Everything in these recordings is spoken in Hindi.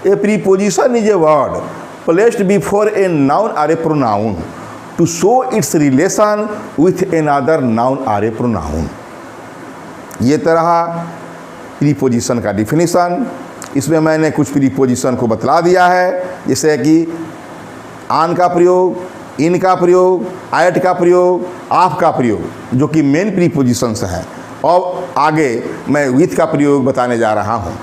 A preposition is a word placed before a noun or a pronoun to show its relation with another noun or a pronoun. ये तरह प्रीपोजिशन का डिफिनीशन। इसमें मैंने कुछ प्रीपोजिशन को बतला दिया है, जैसे कि आन का प्रयोग, इन का प्रयोग, एट का प्रयोग, ऑफ का प्रयोग, जो कि मेन प्रीपोजिशंस हैं। और आगे मैं विथ का प्रयोग बताने जा रहा हूँ।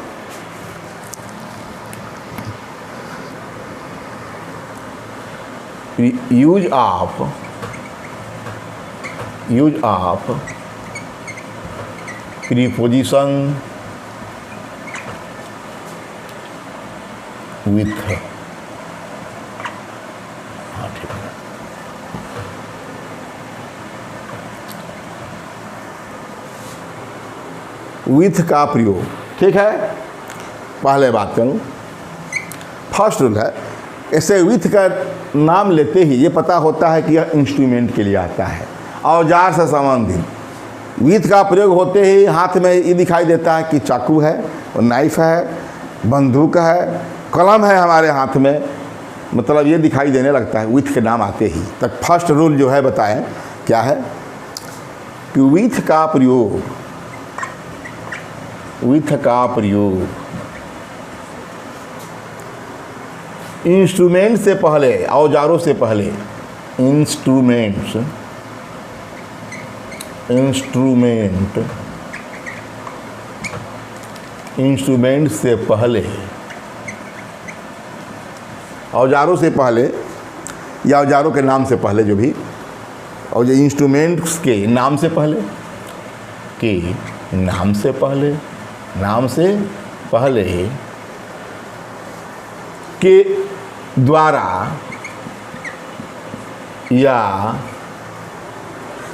यूज ऑफ प्रीपोजिशन विथ, हाँ ठीक है, विथ का प्रयोग, ठीक है। पहले बात करूं, फर्स्ट रूल है, ऐसे विथ का नाम लेते ही ये पता होता है कि यह इंस्ट्रूमेंट के लिए आता है, औजार से संबंधित। विथ का प्रयोग होते ही हाथ में ये दिखाई देता है कि चाकू है, और नाइफ है, बंदूक है, कलम है हमारे हाथ में, मतलब ये दिखाई देने लगता है विथ के नाम आते ही। तक फर्स्ट रूल जो है बताएं क्या है कि विथ का प्रयोग, विथ का प्रयोग इंस्ट्रूमेंट से पहले, औजारों से पहले, इंस्ट्रूमेंट से पहले, औजारों से पहले या औजारों के नाम से पहले, जो भी, और जो इंस्ट्रूमेंट्स के नाम से पहले, नाम से पहले के द्वारा या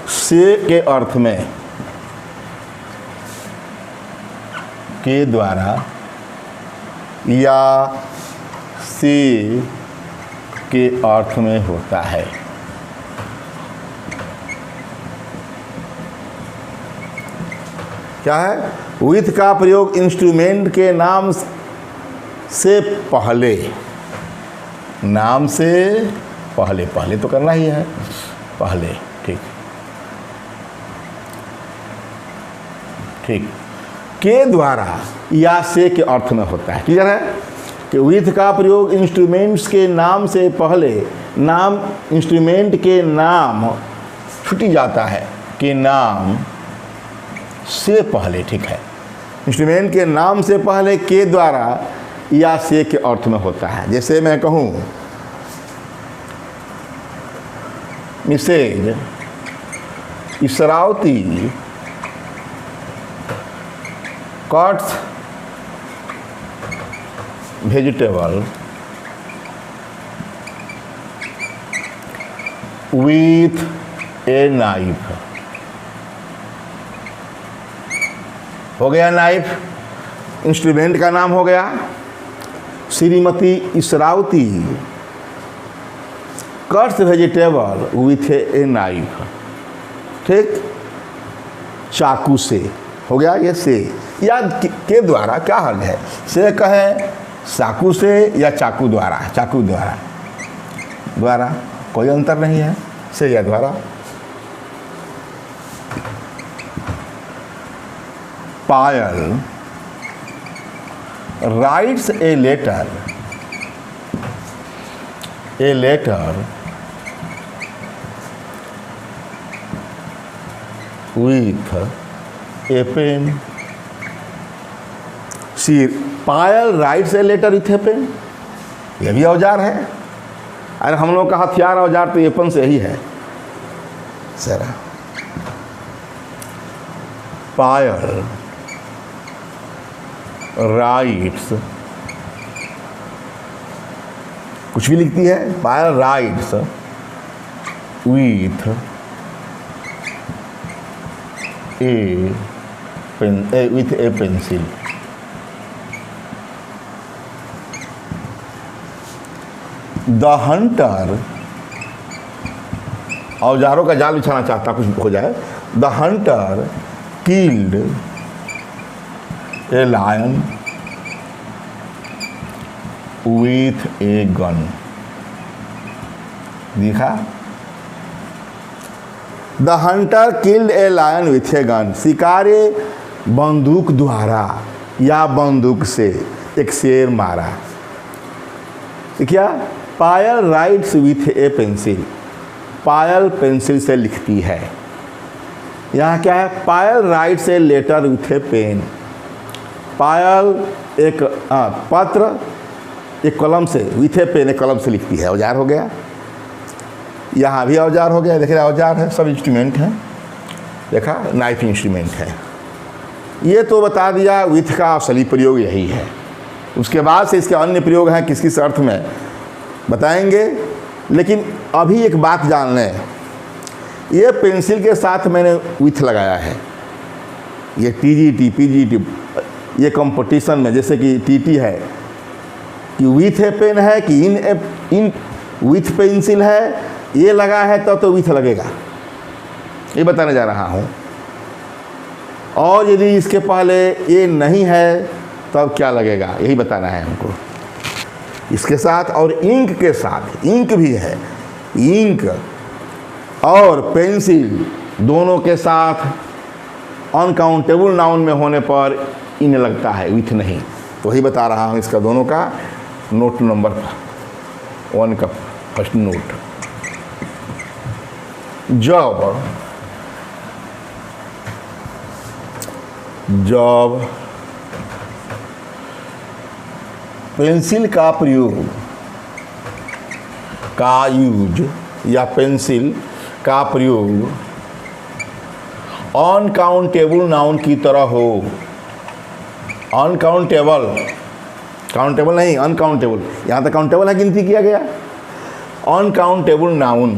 से के अर्थ में, के द्वारा या से के अर्थ में होता है। क्या है? विथ का प्रयोग इंस्ट्रूमेंट के नाम से पहले, नाम से पहले, पहले तो करना ही है, पहले, ठीक ठीक, के द्वारा या से के अर्थ में होता है। क्लियर है कि विथ का प्रयोग इंस्ट्रूमेंट्स के नाम से पहले, नाम इंस्ट्रूमेंट के नाम छूटी जाता है, के नाम से पहले, ठीक है, इंस्ट्रूमेंट के नाम से पहले के द्वारा या से के अर्थ में होता है। जैसे मैं कहूँ Mrs Isravati cuts vegetable with a knife. हो गया नाइफ, इंस्ट्रूमेंट का नाम हो गया। Shrimati Isravati cuts vegetable with a knife, ठीक, चाकू से, हो गया ये से। या के द्वारा क्या हल है, से कहें चाकू से या चाकू द्वारा, चाकू द्वारा, द्वारा कोई अंतर नहीं है, से या द्वारा। Payal writes a letter with a pen। Payal writes a letter with a pen, यह भी औजार है। अरे हम लोग का हथियार औजार तो ये पेन से ही है सर। पायल राइट्स, कुछ भी लिखती है, Payal writes with a pencil. The hunter, औजारों का जाल बिछाना चाहता, कुछ हो जाए। The hunter killed a lion with a gun. देखा, the hunter killed a lion with a gun. शिकारी बंदूक द्वारा या बंदूक से एक शेर मारा। क्या? Payal writes with a pencil. Payal pencil से लिखती है। यहाँ क्या है? Payal writes a letter with a pen. Payal एक पत्र एक कलम से, विथ ए पेन एक कलम से लिखती है। औजार हो गया, यहाँ भी औजार हो गया। देखिए औजार है, सब इंस्ट्रूमेंट हैं। देखा, नाइफ इंस्ट्रूमेंट है। ये तो बता दिया विथ का असली प्रयोग यही है। उसके बाद से इसके अन्य प्रयोग हैं, किस किस अर्थ में बताएंगे। लेकिन अभी एक बात जान लें, ये पेंसिल के साथ मैंने विथ लगाया है। ये टीजीटी पीजीटी ये कंपटीशन में, जैसे कि टीटी है कि विथ ए पेन है कि इन विथ पेंसिल है, ये लगा है तो विथ लगेगा, ये बताने जा रहा हूँ। और यदि इसके पहले ये नहीं है तब क्या लगेगा, यही बताना है हमको। इसके साथ और इंक के साथ, इंक भी है, इंक और पेंसिल दोनों के साथ अनकाउंटेबल नाउन में होने पर इन लगता है, विथ नहीं। तो वही बता रहा हूँ इसका दोनों का। नोट नंबर 1 का फर्स्ट नोट। जब पेंसिल का प्रयोग का यूज या पेंसिल का प्रयोग अनकाउंटेबल नाउन की तरह हो। अनकाउंटेबल, काउंटेबल नहीं, अनकाउंटेबल। यहाँ तक काउंटेबल है, गिनती किया गया। अनकाउंटेबल नाउन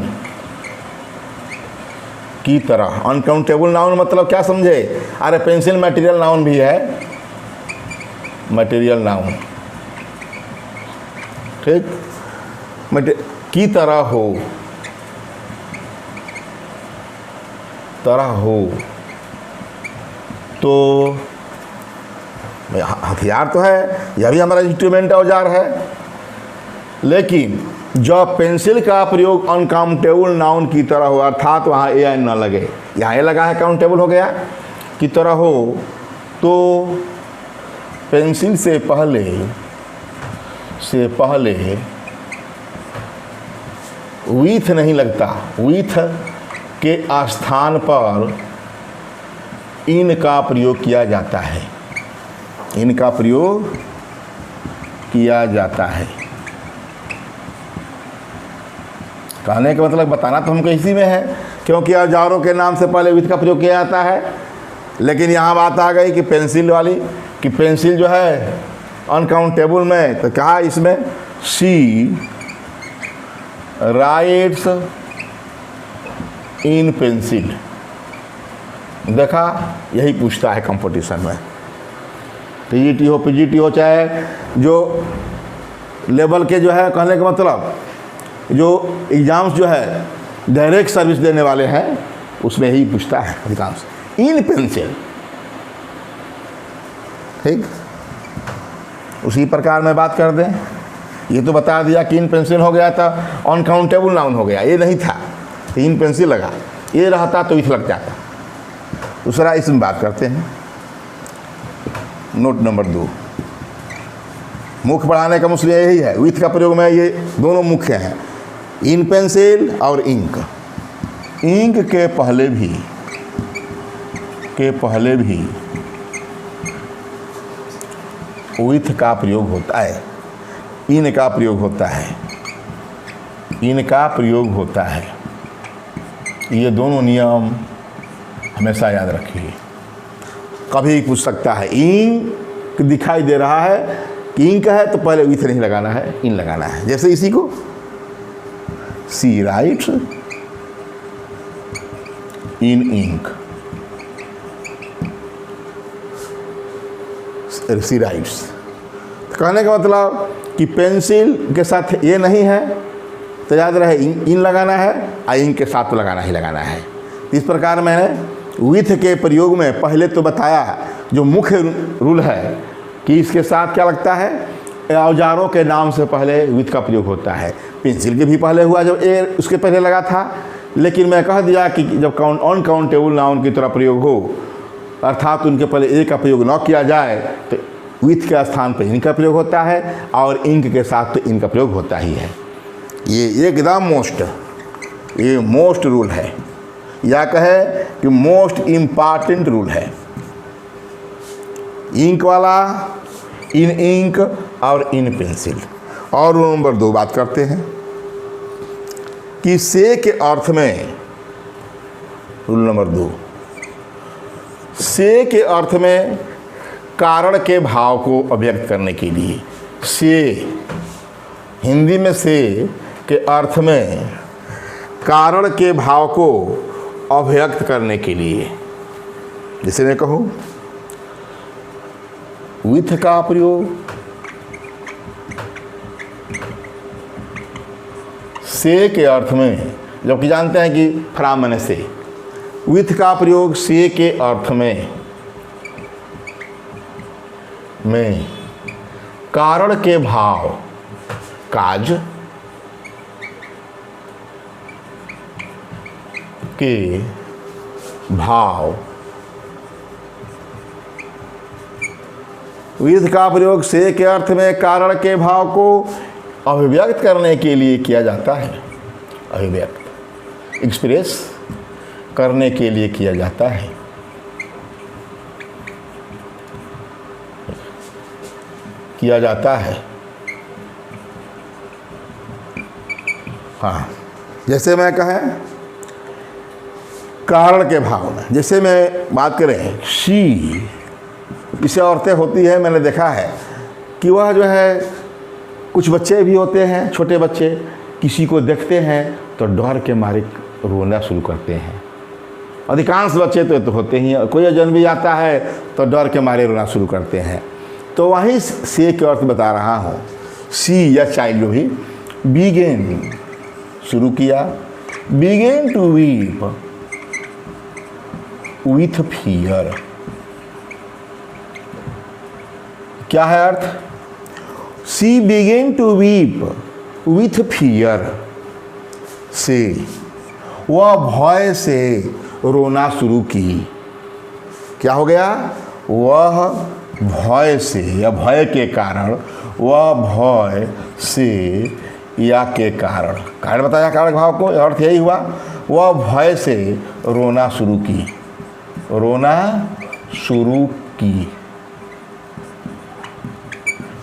की तरह। अनकाउंटेबल नाउन मतलब क्या समझे? अरे पेंसिल मटेरियल नाउन भी है, मटेरियल नाउन, ठीक। की तरह हो, तरह हो तो हथियार तो है, यह भी हमारा इंस्ट्रूमेंट औजार है। लेकिन जब पेंसिल का प्रयोग अनकाउंटेबल नाउन की तरह हो, अर्थात वहाँ ए एन न लगे, यहाँ ए लगा है, काउंटेबल हो गया, की तरह हो, तो पेंसिल से पहले विथ नहीं लगता। विथ के स्थान पर इन का प्रयोग किया जाता है। इनका प्रयोग किया जाता है। कहने का मतलब बताना तो हमको इसी में है, क्योंकि औजारों के नाम से पहले विथ का प्रयोग किया जाता है। लेकिन यहाँ बात आ गई कि पेंसिल वाली, कि पेंसिल जो है अनकाउंटेबल में, तो कहा इसमें शी राइट्स इन पेंसिल। देखा, यही पूछता है कंपटीशन में। टीजीटी हो, पीजीटी हो, चाहे जो लेवल के जो है, कहने का मतलब जो एग्ज़ाम्स जो है डायरेक्ट सर्विस देने वाले हैं, उसमें ही पूछता है अधिकांश, इन पेंसिल, ठीक। उसी प्रकार में बात कर दें, ये तो बता दिया कि इन पेंसिल हो गया था, अनकाउंटेबल नाउन हो गया, ये नहीं था तो इन पेंसिल लगा, ये रहता तो इस लग जाता। दूसरा इसमें बात करते हैं। नोट नंबर 2, मुख्य बढ़ाने का मुश्किल यही है। विथ का प्रयोग में ये दोनों मुख्य हैं, इन पेंसिल और इंक। इंक के पहले भी विथ का प्रयोग होता है, इन का प्रयोग होता है, इनका प्रयोग होता है। ये दोनों नियम हमेशा याद रखिए। कभी पूछ सकता है, इंक दिखाई दे रहा है कि इंक है, तो पहले विथ नहीं लगाना है, इन लगाना है। जैसे इसी को सी राइट्स इन इंक, सी राइट्स। कहने का मतलब कि पेंसिल के साथ ये नहीं है तो याद रहे इन लगाना है, और इंक के साथ तो लगाना ही लगाना है। इस प्रकार मैंने विथ के प्रयोग में पहले तो बताया जो मुख्य रूल है कि इसके साथ क्या लगता है, औजारों के नाम से पहले विथ का प्रयोग होता है। पेंसिल के भी पहले हुआ जब ए उसके पहले लगा था, लेकिन मैं कह दिया कि जब अनकाउंटेबल नाउन की तरह प्रयोग हो, अर्थात उनके पहले ए का प्रयोग न किया जाए, तो विथ के स्थान पर इनका प्रयोग होता है और इंक के साथ तो इनका प्रयोग होता ही है। ये एकदम मोस्ट रूल है, या कहे कि मोस्ट इम्पॉर्टेंट रूल है। इंक वाला, इन इंक और इन पेंसिल। और रूल नंबर 2 बात करते हैं कि से के अर्थ में, रूल नंबर 2, से के अर्थ में कारण के भाव को अभिव्यक्त करने के लिए, से हिंदी में से के अर्थ में कारण के भाव को अभिव्यक्त करने के लिए, जैसे मैं कहूँ विथ का प्रयोग से के अर्थ में, जबकि जानते हैं कि फ्राम माने से, विथ का प्रयोग से के अर्थ में कारण के भाव, काज के भाव, विथ का प्रयोग से के अर्थ में कारण के भाव को अभिव्यक्त करने के लिए किया जाता है। अभिव्यक्त, एक्सप्रेस करने के लिए किया जाता है। किया जाता है। हाँ, जैसे मैं कहें कारण के भाव में, जैसे मैं बात करें शी, इसे औरतें होती है, मैंने देखा है कि वह जो है, कुछ बच्चे भी होते हैं, छोटे बच्चे किसी को देखते हैं तो डर के मारे रोना शुरू करते हैं। अधिकांश बच्चे तो होते ही हैं, कोई जन्म भी आता है तो डर के मारे रोना शुरू करते हैं। तो वहीं से के अर्थ बता रहा हूँ। सी या चाइल्ड भी बिगेन, शुरू किया, began to weep with fear. क्या है अर्थ? She began to weep with fear, से वह भय से रोना शुरू की। क्या हो गया? वह भय से या भय के कारण, वह भय से या के कारण, कारण बताया कारक भाव को, अर्थ यही हुआ। वह भय से रोना शुरू की, रोना शुरू की,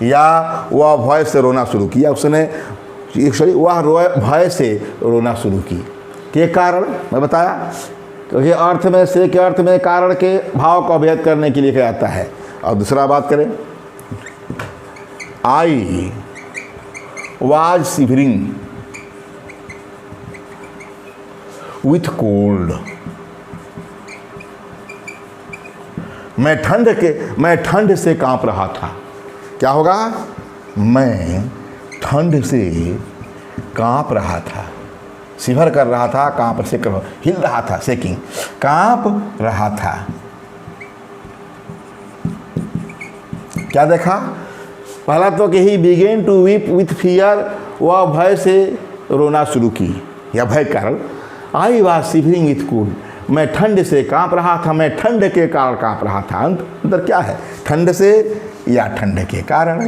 या वह भय से रोना शुरू किया, उसने वह भय से रोना शुरू की। के कारण मैं बताया, क्योंकि अर्थ में से के अर्थ में कारण के भाव को अभिव्यक्त करने के लिए किया जाता है। और दूसरा बात करें, आई वाज शिवरिंग विथ कोल्ड। मैं ठंड से कांप रहा था। क्या होगा? मैं ठंड से कांप रहा था, शिवर कर रहा था, कांप से हिल रहा था, शेकिंग, कांप रहा था। क्या देखा? पहला तो कि he began to weep with fear, वह भय से रोना शुरू की या भय कारण। I was shivering with cold, मैं ठंड से कांप रहा था, मैं ठंड के कारण कांप रहा था। अंतर क्या है? ठंड से या ठंड के कारण।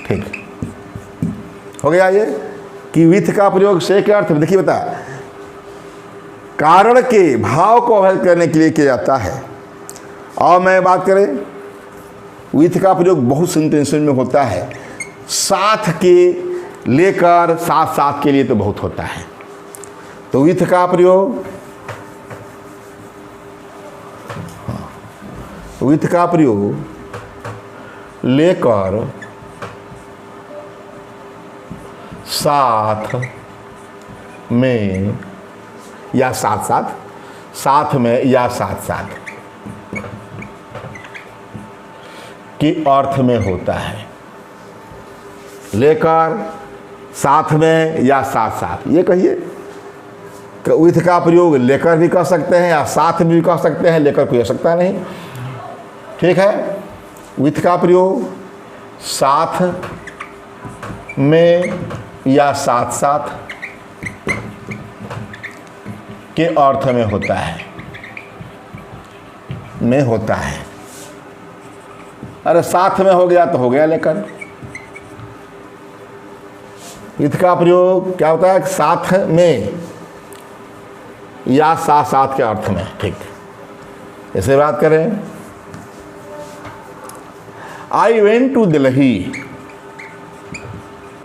ठीक हो गया ये कि विथ का प्रयोग से के अर्थ में, देखिए बता, कारण के भाव को अभिव्यक्त करने के लिए किया जाता है। और मैं बात करें, विथ का प्रयोग बहुत सेंटेंसेस में होता है, साथ के लेकर साथ साथ के लिए तो बहुत होता है। तो विथ का प्रयोग, विथ का प्रयोग लेकर, साथ में या साथ साथ, साथ में या साथ साथ के अर्थ में होता है। लेकर, साथ में या साथ साथ, ये कहिए कि विथ का प्रयोग लेकर भी कह सकते हैं या साथ में भी कह सकते हैं, लेकर कोई हो सकता नहीं। ठीक है? विथ का प्रयोग साथ में या साथ साथ के अर्थ में होता है, में होता है। अरे साथ में हो गया तो हो गया, लेकर विथ का प्रयोग क्या होता है? साथ में या साथ साथ के अर्थ में। ठीक, ऐसे बात करें, I went to Delhi,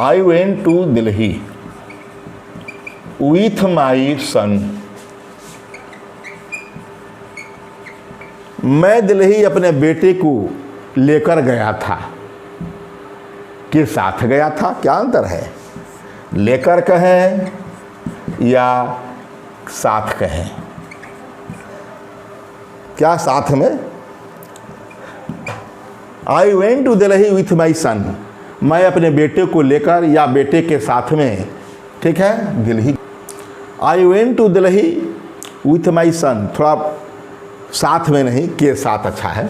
I went to Delhi with my son. मैं दिल्ली अपने बेटे को लेकर गया था, के साथ गया था। क्या अंतर है? लेकर कहें या साथ कहें? क्या साथ में? I went to Delhi with my son, मैं अपने बेटे को लेकर या बेटे के साथ में, ठीक है, Delhi. I went to Delhi with my son, थोड़ा साथ में नहीं, के साथ अच्छा है,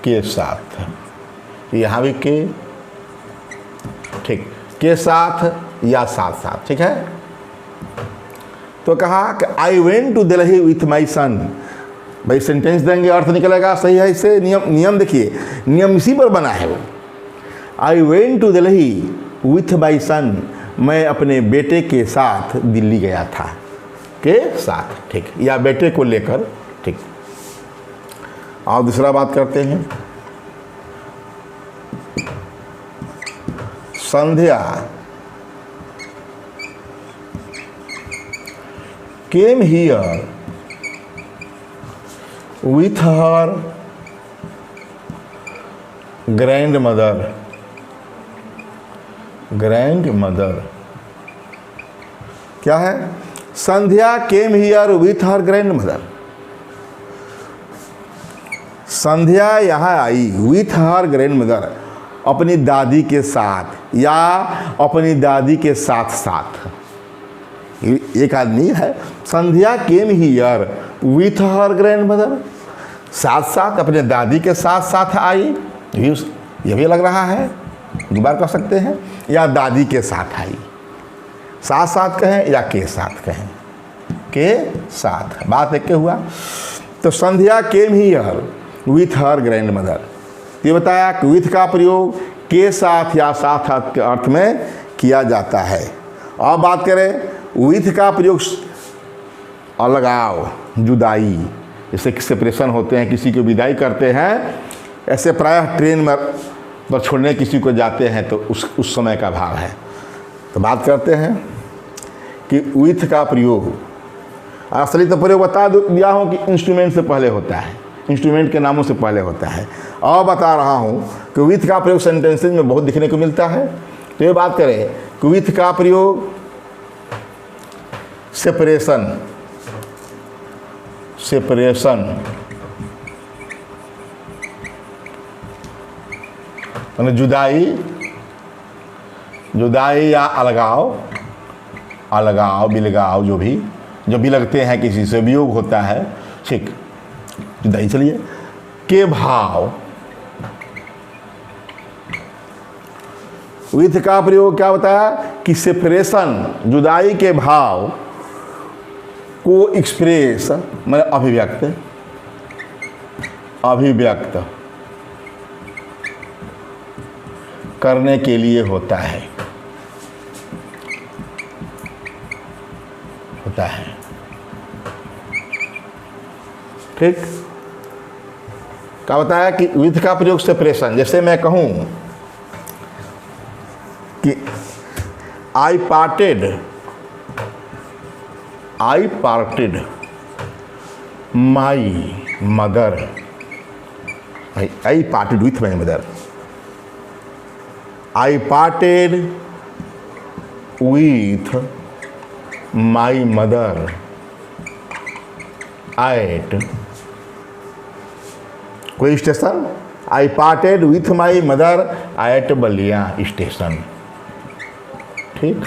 के साथ। यहाँ भी के, ठीक, के साथ या साथ साथ, ठीक है। तो कहा कि I went to Delhi with my son. भाई सेंटेंस देंगे, अर्थ निकलेगा, सही है। इससे नियम देखिए, नियम इसी पर बना है वो। I went to Delhi with my son, मैं अपने बेटे के साथ दिल्ली गया था, के साथ, ठीक, या बेटे को लेकर, ठीक। और दूसरा बात करते हैं, संध्या came here with her grandmother, क्या है? संध्या came here with her grandmother। संध्या यहाँ आई with her grandmother, अपनी दादी के साथ या अपनी दादी के साथ साथ। एक आदमी है, Sandhya came here with her grandmother, साथ साथ अपने दादी के साथ साथ आई। ये भी लग रहा है, दोबारा कह सकते हैं, या दादी के साथ आई। साथ साथ कहें या के साथ कहें, के साथ, बात एक के हुआ। तो Sandhya came here with her grandmother, ये बताया कि विथ का प्रयोग के साथ या साथ साथ के अर्थ में किया जाता है। अब बात करें, विथ का प्रयोग अलगाव, जुदाई, जैसे सेपरेशन होते हैं, किसी को विदाई करते हैं, ऐसे प्रायः ट्रेन में पर छोड़ने किसी को जाते हैं तो उस समय का भाव है। तो बात करते हैं कि विथ का प्रयोग, असली तो प्रयोग बता दिया हूँ कि इंस्ट्रूमेंट से पहले होता है, इंस्ट्रूमेंट के नामों से पहले होता है। और बता रहा हूँ कि विथ का प्रयोग सेंटेंसेज में बहुत दिखने को मिलता है। तो ये बात करें कि विथ का प्रयोग सेपरेशन, यानी जुदाई या अलगाव, बिलगाव, जो भी लगते हैं किसी से, वियोग होता है, ठीक, जुदाई। चलिए, के भाव, विथ का प्रयोग क्या बताया कि सेपरेशन, जुदाई के भाव को एक्सप्रेस, मतलब अभिव्यक्त करने के लिए होता है, ठीक। क्या बताया कि विथ का प्रयोग सेपरेशन, जैसे मैं कहूँ कि I parted my mother, I parted with my mother, I parted with my mother at कोई station, I parted with my mother at Ballia station, ठीक।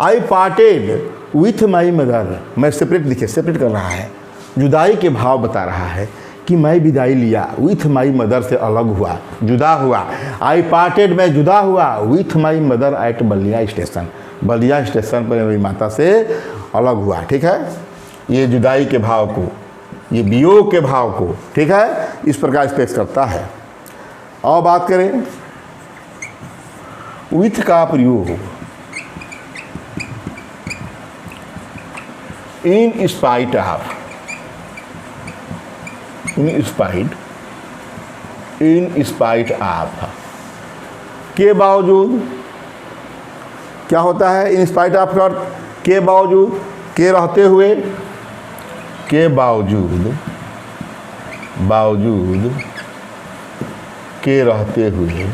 I parted with my mother, मैं सेपरेट, देखिए सेपरेट कर रहा है, जुदाई के भाव बता रहा है कि मैं विदाई लिया, विथ माई मदर से अलग हुआ, जुदा हुआ। आई पार्टेड, मैं जुदा हुआ with my mother at Ballia station, Ballia station पर मेरी माता से अलग हुआ। ठीक है, ये जुदाई के भाव को, ये वियोग के भाव को, ठीक है, इस प्रकार स्पेक्स करता है। और बात करें विथ का प्रयोग इन spite of, in spite of के बावजूद क्या होता है? इन स्पाइट ऑफ का अर्थ के बावजूद, के रहते हुए, के बावजूद, बावजूद के रहते हुए,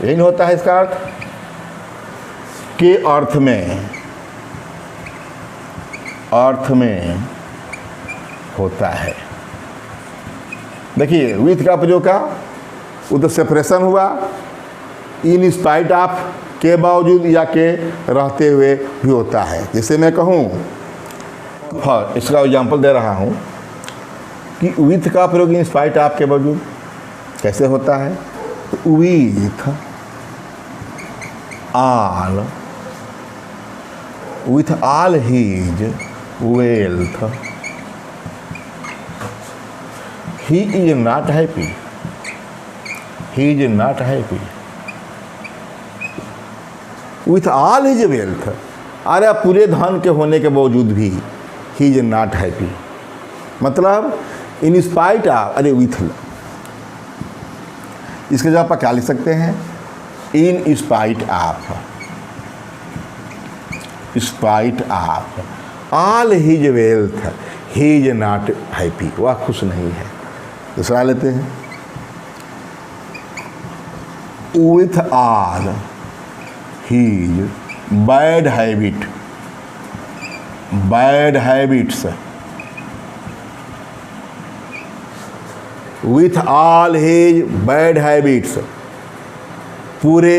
यही होता है इसका अर्थ। के अर्थ में, अर्थ में होता है। देखिए विथ का प्रयोग का उधर सेपरेशन हुआ, इन स्पाइट ऑफ के बावजूद या के रहते हुए भी होता है। जैसे मैं कहूँ, इसका एग्जांपल दे रहा हूँ कि विथ का प्रयोग इन स्पाइट ऑफ के बावजूद कैसे होता है? With all his wealth he is not happy, he is not happy with all his wealth. अरे पूरे धन के होने के बावजूद भी ही इज नॉट हैप्पी, मतलब इन स्पाइट ऑफ, अरे विथ, इसके जगह पर क्या लिख सकते हैं? In spite of, spite of all his wealth he is not happy, वह खुश नहीं है। दूसरा लेते हैं, with all his bad habit, bad habits, with all his bad habits, पूरे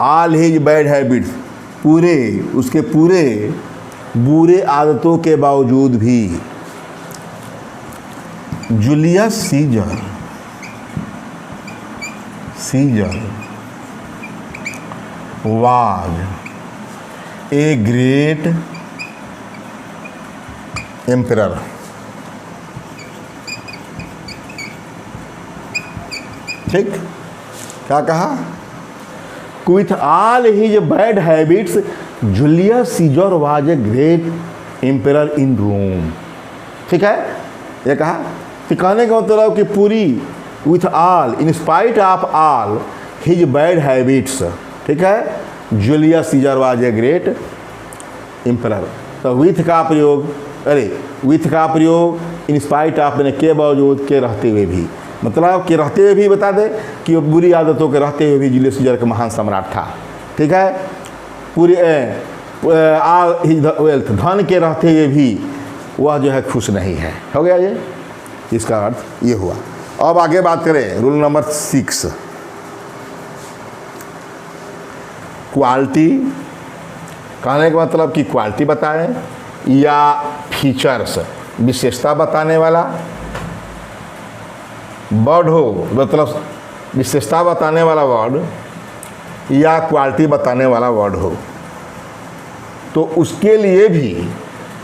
ऑल हीज बैड हैबिट्स, पूरे उसके पूरे बुरे आदतों के बावजूद भी। Julius Caesar, Caesar was a great emperor, ठीक, क्या कहा? With all his bad habits Julius Caesar was a great emperor in Rome. ठीक है, ये कहा कि कहने का मतलब कि पूरी with all, in spite of all his bad habits, ठीक है, Julius Caesar was a great emperor. तो विथ का प्रयोग, अरे विथ का प्रयोग इन स्पाइट ऑफ मैंने के बावजूद, के रहते हुए भी, मतलब के रहते हुए भी बता दे कि वो बुरी आदतों के रहते हुए भी जूलियस सीजर का महान सम्राट था। ठीक है, पूरी ऑल हिज वेल्थ, धन के रहते हुए भी वह जो है खुश नहीं है। हो गया ये, इसका अर्थ ये हुआ। अब आगे बात करें रूल नंबर 6, क्वालिटी। कहने का मतलब कि क्वालिटी बताएं या फीचर्स, विशेषता बताने वाला वर्ड हो, मतलब विशेषता बताने वाला वर्ड या क्वालिटी बताने वाला वर्ड हो, तो उसके लिए भी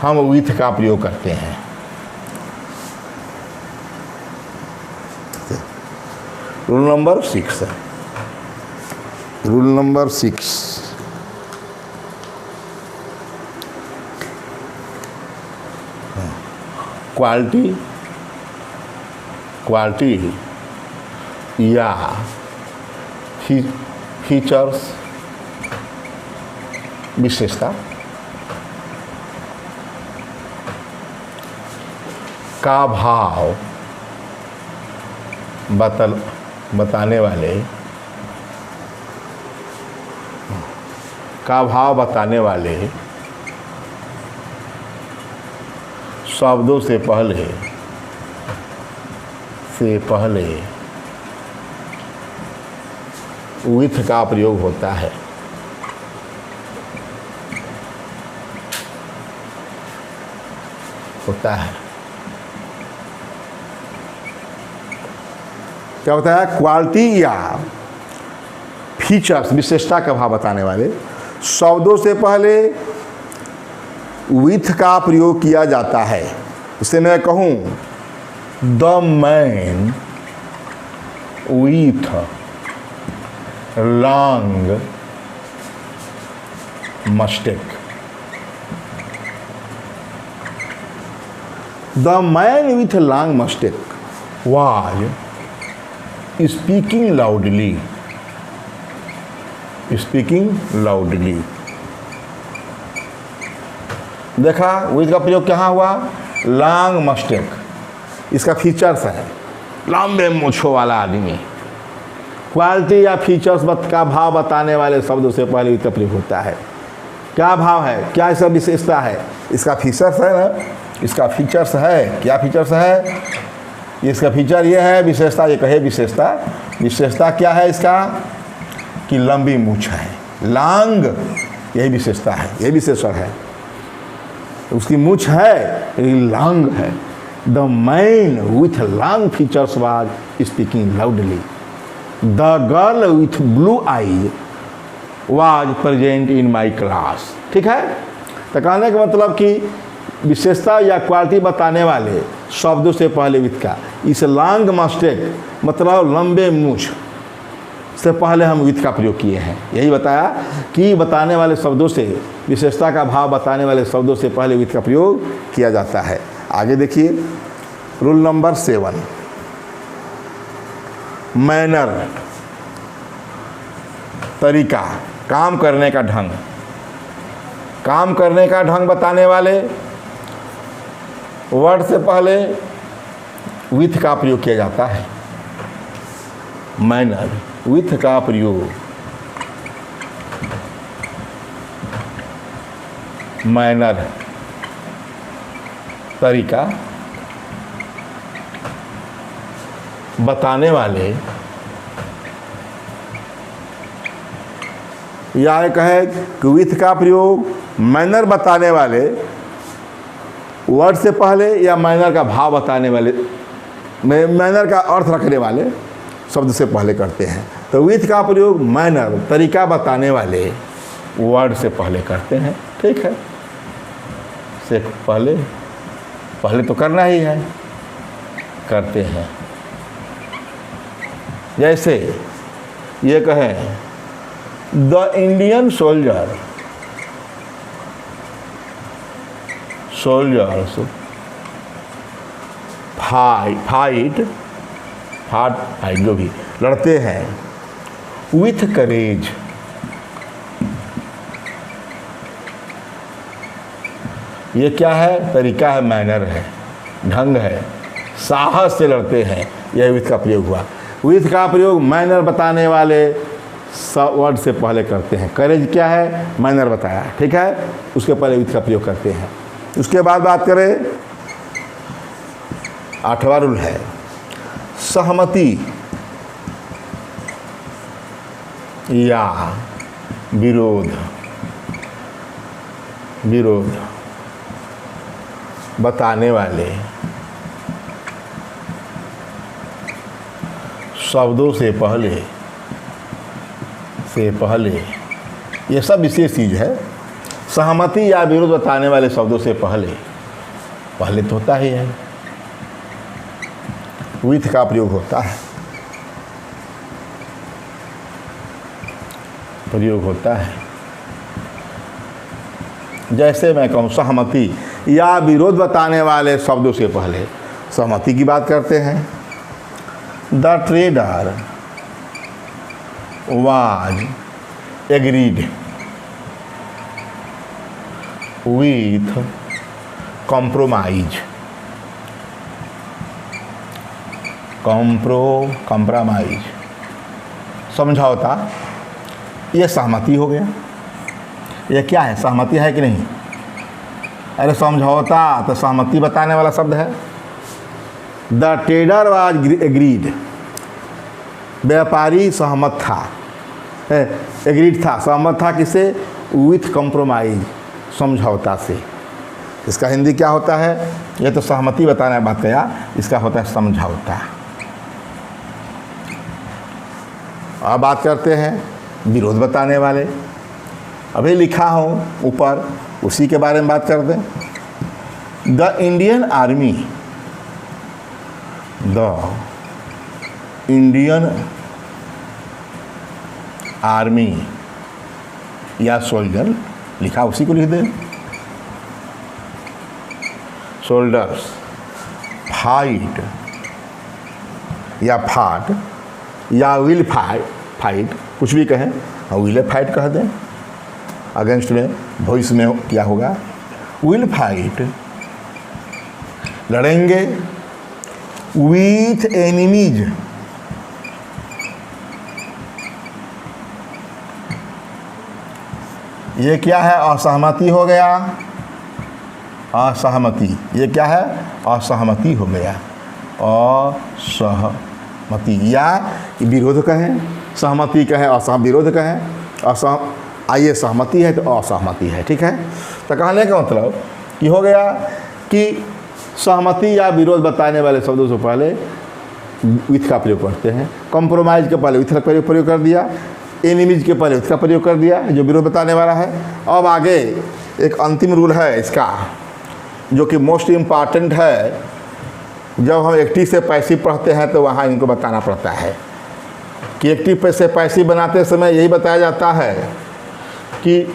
हम विथ का प्रयोग करते हैं। Rule number 6, rule number 6, quality, quality या फीचर्स, विशेषता का भाव बताने वाले, का भाव बताने वाले शब्दों से पहले विथ का प्रयोग होता है। होता है क्या बताया, क्वालिटी या फीचर्स, विशेषता का भाव बताने वाले शब्दों से पहले विथ का प्रयोग किया जाता है। इसे मैं कहूँ the man with long moustache. The man with long moustache was speaking loudly. Speaking loudly, देखा विथ का प्रयोग कहाँ हुआ, लॉन्ग मस्टेक। इसका फीचर्स है लंबे मूंछों वाला आदमी। क्वालिटी या फीचर्स का भाव बताने वाले शब्दों से पहले विथ का प्रयोग होता है। क्या भाव है, क्या इसका विशेषता है, इसका फीचर्स है ना, इसका फीचर्स है। क्या फीचर्स है, इसका फीचर ये है, विशेषता ये कहे विशेषता। विशेषता क्या है इसका कि लंबी मूंछ है, लॉन्ग, यही विशेषता है, यही विशेषण है। उसकी मूंछ है लॉन्ग है। The man with long features was speaking loudly. The girl with blue I was present in my class. ठीक है, तो कहने का मतलब कि विशेषता या क्वालिटी बताने वाले शब्दों से पहले विथ का, इस लॉन्ग मस्टेक मतलब लंबे मूंछ से पहले हम विथ का प्रयोग किए हैं। यही बताया कि बताने वाले शब्दों से, विशेषता का भाव बताने वाले शब्दों से पहले विथ का प्रयोग किया जाता है। आगे देखिए रूल नंबर 7, मैनर, तरीका, काम करने का ढंग। काम करने का ढंग बताने वाले वर्ड से पहले विथ का प्रयोग किया जाता है। मैनर, विथ का प्रयोग, मैनर, तरीका, बताने वाले, या कहे कि विथ का प्रयोग मैनर बताने वाले वर्ड से पहले या मैनर का भाव बताने वाले, मैनर का अर्थ रखने वाले शब्द से पहले करते हैं। तो विथ का प्रयोग मैनर, तरीका बताने वाले वर्ड से पहले करते हैं। ठीक है, से पहले तो करना ही है, करते हैं। जैसे ये कहें द इंडियन सोल्जर्स फाइट जो भी लड़ते हैं विथ करेज। ये क्या है, तरीका है, मैनर है, ढंग है, साहस से लड़ते हैं, यह विथ का प्रयोग हुआ। विथ का प्रयोग मैनर बताने वाले वर्ड से पहले करते हैं। करेज क्या है, मैनर बताया, ठीक है, उसके पहले विथ का प्रयोग करते हैं। उसके बाद बात करें 8वां रूल है सहमति या विरोध। विरोध बताने वाले शब्दों से पहले ये सब विशेष चीज़ है। सहमति या विरोध बताने वाले शब्दों से पहले तो होता ही है, विथ का प्रयोग होता है, जैसे मैं कहूँ सहमति या विरोध बताने वाले शब्दों से पहले सहमति की बात करते हैं। The trader was agreed with compromise समझौता। ये सहमति हो गया। ये क्या है, सहमति है कि नहीं? अरे समझौता तो सहमति बताने वाला शब्द है। द ट्रेडर वाज एग्रीड, व्यापारी सहमत था, एग्रीड था, सहमत था किससे? विथ कॉम्प्रोमाइज, समझौता से। इसका हिंदी क्या होता है? ये तो सहमति बताने बात कहा, इसका होता है समझौता। अब बात करते हैं विरोध बताने वाले। अभी लिखा हूँ ऊपर, उसी के बारे में बात करते हैं। The Indian army, the Indian army या सोल्जर, लिखा उसी को लिख दे, सोल्जर्स फाइट या फाट या विल फाइट कुछ भी कहें, और विल फाइट कह दें, अगेंस्ट में भविष्य में क्या होगा, विल फाइट, लड़ेंगे विथ एनिमीज, ये क्या है, असहमति हो गया, असहमति, ये क्या है, असहमति हो गया, असहमति या विरोध कहें, सहमति कहें, असहम विरोध कहें, असहम, आइए सहमति है तो असहमति है, ठीक है। तो कहने का मतलब कि हो गया कि सहमति या विरोध बताने वाले शब्दों से पहले विथ का प्रयोग करते हैं, कॉम्प्रोमाइज़ के पहले विथ का प्रयोग कर दिया, एनिमीज के पहले उसका प्रयोग कर दिया जो विरोध बताने वाला है। अब आगे एक अंतिम रूल है इसका, जो कि मोस्ट इम्पॉर्टेंट है। जब हम एक्टिव से पैसिव पढ़ते हैं तो वहाँ इनको बताना पड़ता है कि एक्टिव से पैसिव बनाते समय यही बताया जाता है कि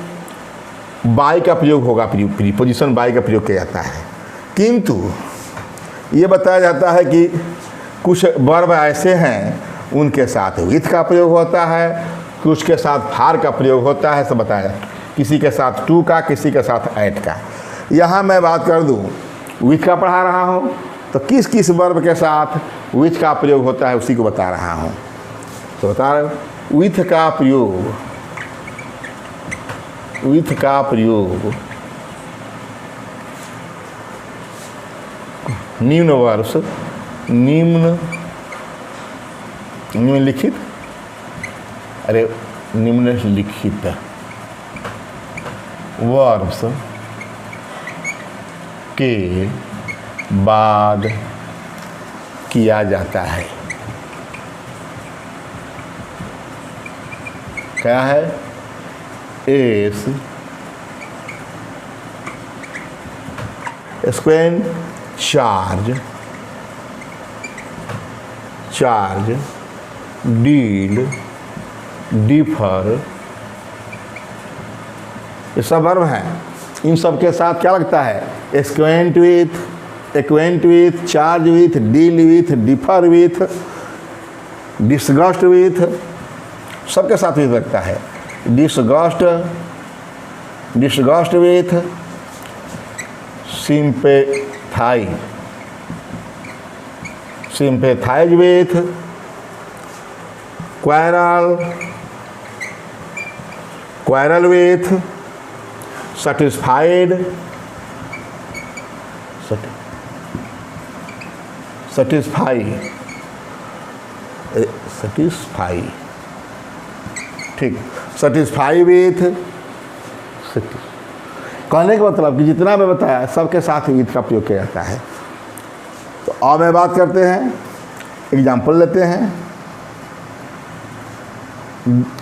बाई का प्रयोग होगा, प्रीपोजिशन बाई का प्रयोग किया जाता है। किंतु ये बताया जाता है कि कुछ वर्ब ऐसे हैं उनके साथ विथ का प्रयोग होता है, कुछ के साथ फार का प्रयोग होता है, सब बताया, किसी के साथ टू का, किसी के साथ एट का। यहाँ मैं बात कर दूँ, विथ का पढ़ा रहा हूँ तो किस किस वर्ब के साथ विथ का प्रयोग होता है उसी को बता रहा हूँ। तो बता रहे हो विथ का प्रयोग, विथ का प्रयोग निम्न वर्ष, निम्नलिखित, अरे निम्नलिखित वर्ब्स के बाद किया जाता है। क्या है, एस स्क्वेन चार्ज, चार्ज, डीड, डिफर, ये सब वर्ब हैं। इन सब के साथ क्या लगता है, acquaint with, charge with, deal with, differ with, disgust with, सबके साथ विथ लगता है। Disgust with, sympathize with, quarrel with, satisfied, ठीक, satisfy with, कहने का मतलब कि जितना मैं बताया सबके साथ विथ का प्रयोग किया जाता है। तो अब मैं बात करते हैं, एग्जाम्पल लेते हैं।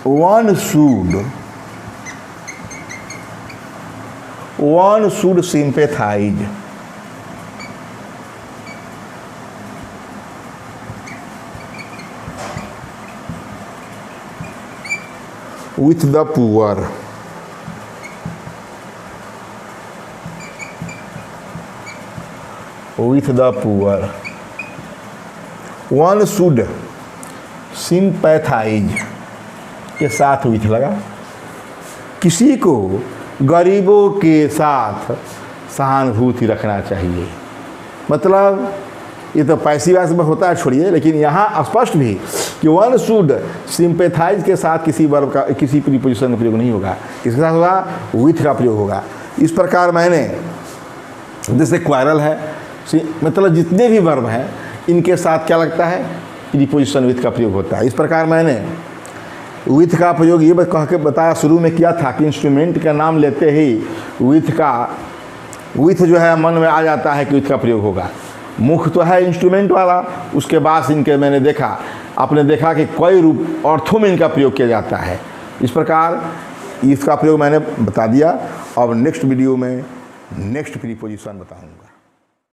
one should sympathize with the poor, one should sympathize के साथ विथ लगा, किसी को गरीबों के साथ सहानुभूति रखना चाहिए। मतलब ये तो पैसिव वॉइस में होता है, छोड़िए, लेकिन यहाँ स्पष्ट भी कि वन शुड सिंपैथाइज के साथ किसी वर्ब का, किसी प्रीपोजिशन का प्रयोग नहीं होगा। किसके साथ होगा, विथ का प्रयोग होगा। इस प्रकार मैंने, जैसे क्वारल है, मतलब जितने भी वर्ब हैं इनके साथ क्या लगता है, प्रीपोजिशन विथ का प्रयोग होता है। इस प्रकार मैंने विथ का प्रयोग ये कह के बताया शुरू में किया था कि इंस्ट्रूमेंट का नाम लेते ही विथ जो है मन में आ जाता है कि विथ का प्रयोग होगा। मुख तो है इंस्ट्रूमेंट वाला, उसके बाद इनके मैंने देखा, आपने देखा कि कई रूप अर्थों में इनका प्रयोग किया जाता है। इस प्रकार इसका प्रयोग मैंने बता दिया। अब नेक्स्ट वीडियो में नेक्स्ट प्रीपोजिशन बताऊंगा।